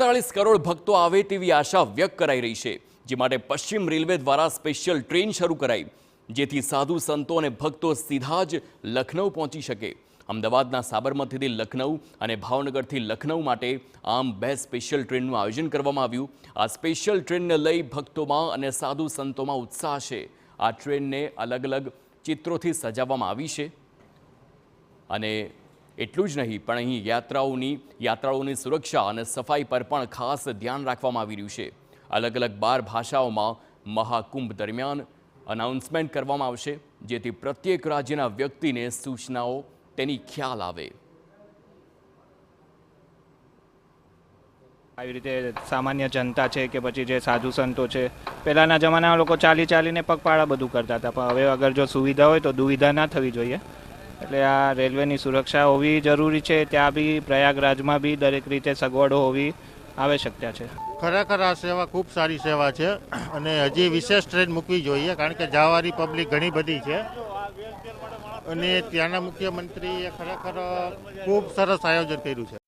45 કરોડ ભક્તો આવે તેવી આશા વ્યક્ત કરાઈ રહી છે, જે માટે પશ્ચિમ રેલવે દ્વારા સ્પેશિયલ ટ્રેન શરૂ કરાઈ, જેથી સાધુ સંતો અને ભક્તો સીધા જ લખનૌ પહોંચી શકે। અમદાવાદના સાબરમતીથી લખનૌ અને ભાવનગરથી લખનૌ માટે આમ 2 સ્પેશિયલ ટ્રેનનું આયોજન કરવામાં આવ્યું। આ સ્પેશિયલ ટ્રેનને લઈ ભક્તોમાં અને સાધુ સંતોમાં ઉત્સાહ છે। આ ટ્રેનને અલગ અલગ ચિત્રોથી સજાવવામાં આવી છે અને એટલું જ નહીં પણ અહીં યાત્રાળુઓની સુરક્ષા અને સફાઈ પર પણ ખાસ ધ્યાન રાખવામાં આવી રહ્યું છે। અલગ અલગ 12 ભાષાઓમાં મહાકુંભ દરમિયાન અનાઉન્સમેન્ટ કરવામાં આવશે, જેથી પ્રત્યેક રાજ્યના વ્યક્તિને સૂચનાઓ તેની ખ્યાલ આવે। આવી રીતે સામાન્ય જનતા છે કે પછી જે સાધુ સંતો છે, પહેલાંના જમાનામાં લોકો ચાલીને પગપાળા બધું કરતા હતા, પણ હવે અગર જો સુવિધા હોય તો દુવિધા ના થવી જોઈએ। એટલે આ રેલવેની સુરક્ષા હોવી જરૂરી છે। ત્યાં બી પ્રયાગરાજમાં બી દરેક રીતે સગવડો હોવી આવશ્યકતા છે। ખરેખર આ સેવા ખૂબ સારી સેવા છે અને હજી વિશેષ ટ્રેન મૂકવી જોઈએ, કારણ કે જવાવાળી પબ્લિક ઘણી બધી છે અને ત્યાંના મુખ્યમંત્રીએ ખરેખર ખૂબ સરસ આયોજન કર્યું છે।